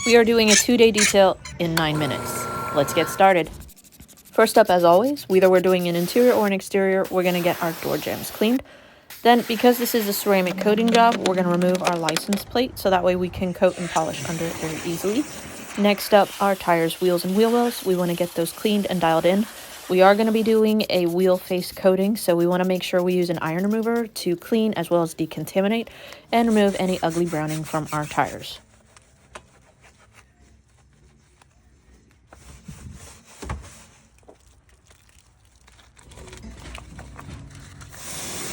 We are doing a 2-day detail in 9 minutes. Let's get started. First up, as always, whether we're doing an interior or an exterior, we're going to get our door jambs cleaned. Then, because this is a ceramic coating job, we're going to remove our license plate so that way we can coat and polish under it very easily. Next up, our tires, wheels, and wheel wells. We want to get those cleaned and dialed in. We are going to be doing a wheel face coating, so we want to make sure we use an iron remover to clean as well as decontaminate and remove any ugly browning from our tires.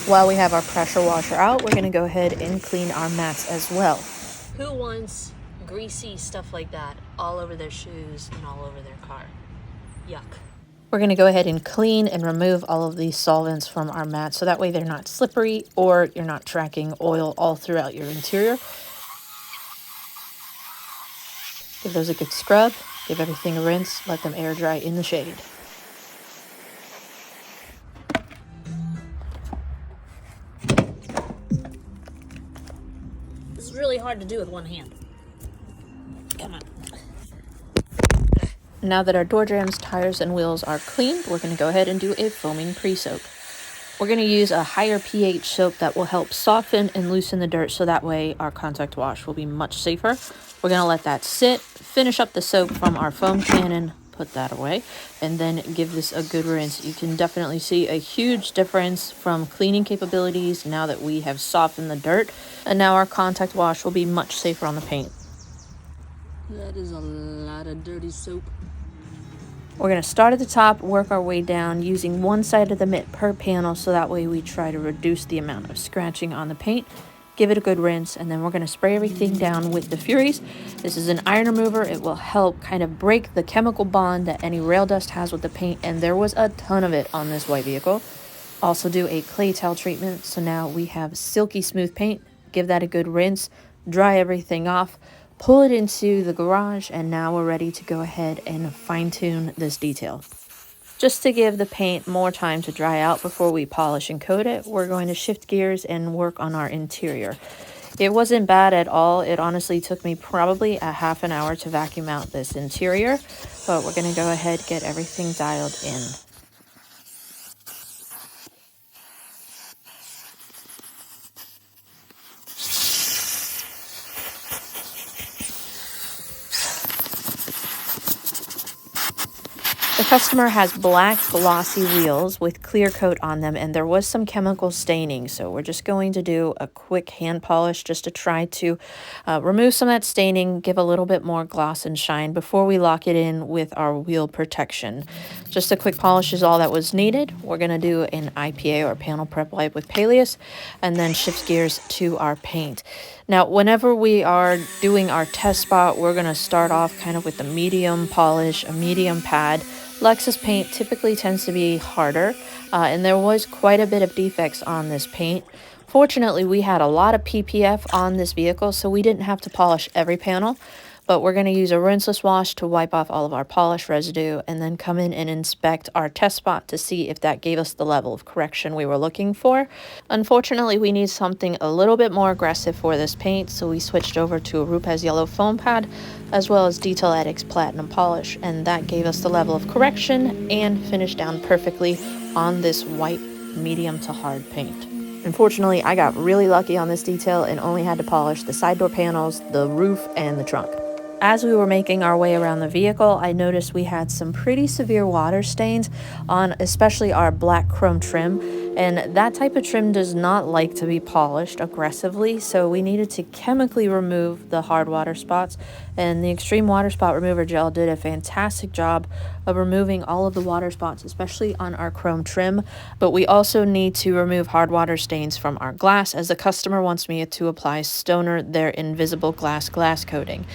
While we have our pressure washer out, we're going to go ahead and clean our mats as well. Who wants greasy stuff like that all over their shoes and all over their car? Yuck. We're going to go ahead and clean and remove all of these solvents from our mats so that way they're not slippery or you're not tracking oil all throughout your interior. Give those a good scrub, give everything a rinse, let them air dry in the shade. This is really hard to do with one hand. Come on. Now that our door jambs, tires, and wheels are cleaned, we're going to go ahead and do a foaming pre-soak. We're going to use a higher pH soap that will help soften and loosen the dirt so that way our contact wash will be much safer. We're going to let that sit, finish up the soap from our foam cannon, put that away, and then give this a good rinse. You can definitely see a huge difference from cleaning capabilities now that we have softened the dirt, and now our contact wash will be much safer on the paint. That is a lot of dirty soap. We're going to start at the top, work our way down using one side of the mitt per panel so that way we try to reduce the amount of scratching on the paint. Give it a good rinse, and then we're going to spray everything down with the Furies. This is an iron remover. It will help kind of break the chemical bond that any rail dust has with the paint, and there was a ton of it on this white vehicle. Also do a clay towel treatment, so now we have silky smooth paint. Give that a good rinse, dry everything off, pull it into the garage, and now we're ready to go ahead and fine-tune this detail. Just to give the paint more time to dry out before we polish and coat it, we're going to shift gears and work on our interior. It wasn't bad at all. It honestly took me probably a half an hour to vacuum out this interior, but we're going to go ahead and get everything dialed in. The customer has black glossy wheels with clear coat on them, and there was some chemical staining, so we're just going to do a quick hand polish just to try to remove some of that staining, give a little bit more gloss and shine before we lock it in with our wheel protection. Just a quick polish is all that was needed. We're going to do an IPA or panel prep wipe with Peleus and then shift gears to our paint. Now, whenever we are doing our test spot, we're going to start off kind of with a medium polish, a medium pad. Lexus paint typically tends to be harder, and there was quite a bit of defects on this paint. Fortunately, we had a lot of PPF on this vehicle, so we didn't have to polish every panel, but we're going to use a rinseless wash to wipe off all of our polish residue and then come in and inspect our test spot to see if that gave us the level of correction we were looking for. Unfortunately, we need something a little bit more aggressive for this paint, so we switched over to a Rupes yellow foam pad as well as Detail Addicts platinum polish, and that gave us the level of correction and finished down perfectly on this white medium to hard paint. Unfortunately, I got really lucky on this detail and only had to polish the side door panels, the roof, and the trunk. As we were making our way around the vehicle, I noticed we had some pretty severe water stains on especially our black chrome trim, and that type of trim does not like to be polished aggressively, so we needed to chemically remove the hard water spots, and the Extreme Water Spot Remover Gel did a fantastic job of removing all of the water spots, especially on our chrome trim. But we also need to remove hard water stains from our glass, as the customer wants me to apply Stoner their invisible glass coating.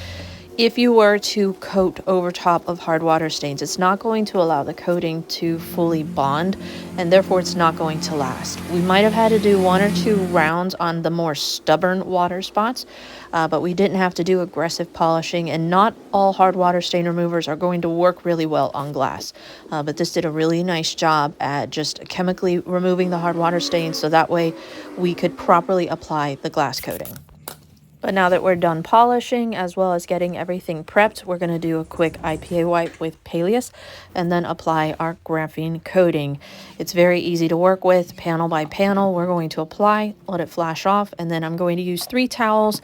If you were to coat over top of hard water stains, it's not going to allow the coating to fully bond, and therefore it's not going to last. We might have had to do 1 or 2 rounds on the more stubborn water spots, but we didn't have to do aggressive polishing, and not all hard water stain removers are going to work really well on glass. But this did a really nice job at just chemically removing the hard water stains so that way we could properly apply the glass coating. But now that we're done polishing, as well as getting everything prepped, we're going to do a quick IPA wipe with Paleus and then apply our graphene coating. It's very easy to work with, panel by panel. We're going to apply, let it flash off, and then I'm going to use 3 towels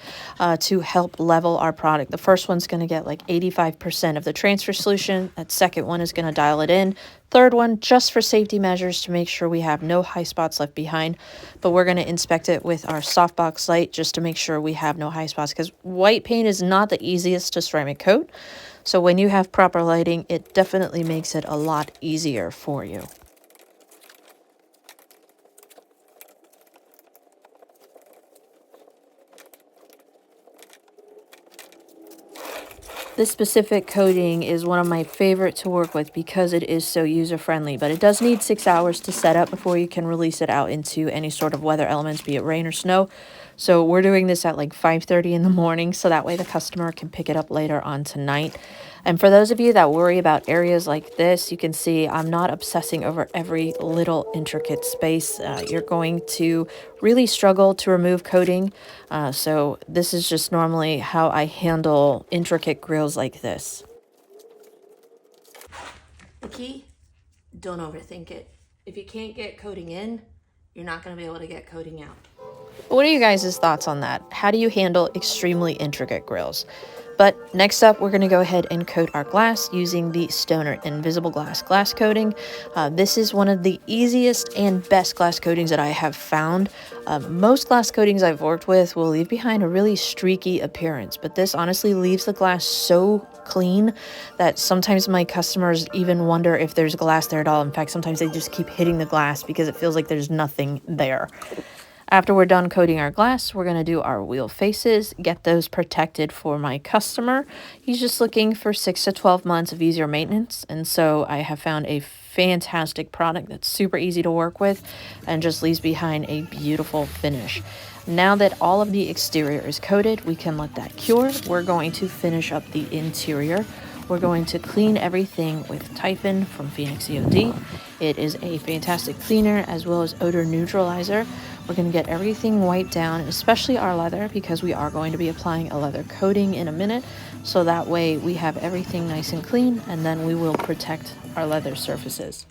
to help level our product. The first one's going to get like 85% of the transfer solution. That second one is going to dial it in. Third one, just for safety measures to make sure we have no high spots left behind. But we're going to inspect it with our softbox light just to make sure we have no high spots, because white paint is not the easiest to ceramic coat. So when you have proper lighting, it definitely makes it a lot easier for you. This specific coating is one of my favorite to work with because it is so user-friendly, but it does need 6 hours to set up before you can release it out into any sort of weather elements, be it rain or snow. So we're doing this at like 5:30 in the morning, so that way the customer can pick it up later on tonight. And for those of you that worry about areas like this, you can see I'm not obsessing over every little intricate space. You're going to really struggle to remove coating. So this is just normally how I handle intricate grills like this. The key, don't overthink it. If you can't get coating in, you're not going to be able to get coating out. What are you guys' thoughts on that? How do you handle extremely intricate grills? But next up, we're going to go ahead and coat our glass using the Stoner Invisible Glass coating. This is one of the easiest and best glass coatings that I have found. Most glass coatings I've worked with will leave behind a really streaky appearance, but this honestly leaves the glass so clean that sometimes my customers even wonder if there's glass there at all. In fact, sometimes they just keep hitting the glass because it feels like there's nothing there. After we're done coating our glass, we're going to do our wheel faces, get those protected for my customer. He's just looking for 6 to 12 months of easier maintenance, and so I have found a fantastic product that's super easy to work with and just leaves behind a beautiful finish. Now that all of the exterior is coated, we can let that cure. We're going to finish up the interior. We're going to clean everything with Typhon from Phoenix EOD. It is a fantastic cleaner as well as odor neutralizer. We're going to get everything wiped down, especially our leather, because we are going to be applying a leather coating in a minute. So that way we have everything nice and clean, and then we will protect our leather surfaces.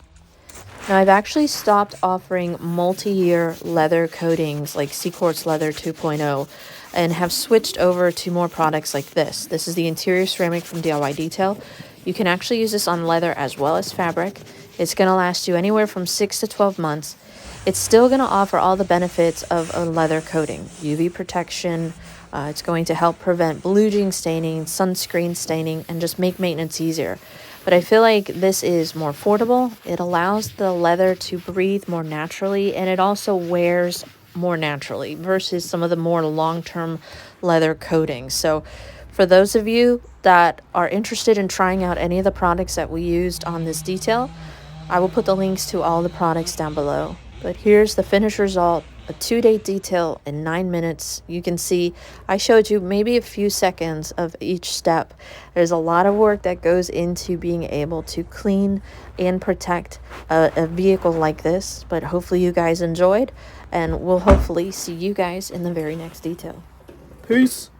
Now, I've actually stopped offering multi-year leather coatings like Seaquartz Leather 2.0 and have switched over to more products like this. This is the interior ceramic from DIY Detail. You can actually use this on leather as well as fabric. It's going to last you anywhere from 6 to 12 months. It's still going to offer all the benefits of a leather coating. UV protection, it's going to help prevent bluing, staining, sunscreen staining, and just make maintenance easier. But I feel like this is more affordable. It allows the leather to breathe more naturally, and it also wears more naturally versus some of the more long-term leather coatings. So for those of you that are interested in trying out any of the products that we used on this detail, I will put the links to all the products down below. But here's the finished result, a 2-day detail in 9 minutes. You can see I showed you maybe a few seconds of each step. There's a lot of work that goes into being able to clean and protect a vehicle like this, but hopefully you guys enjoyed, and we'll hopefully see you guys in the very next detail. Peace.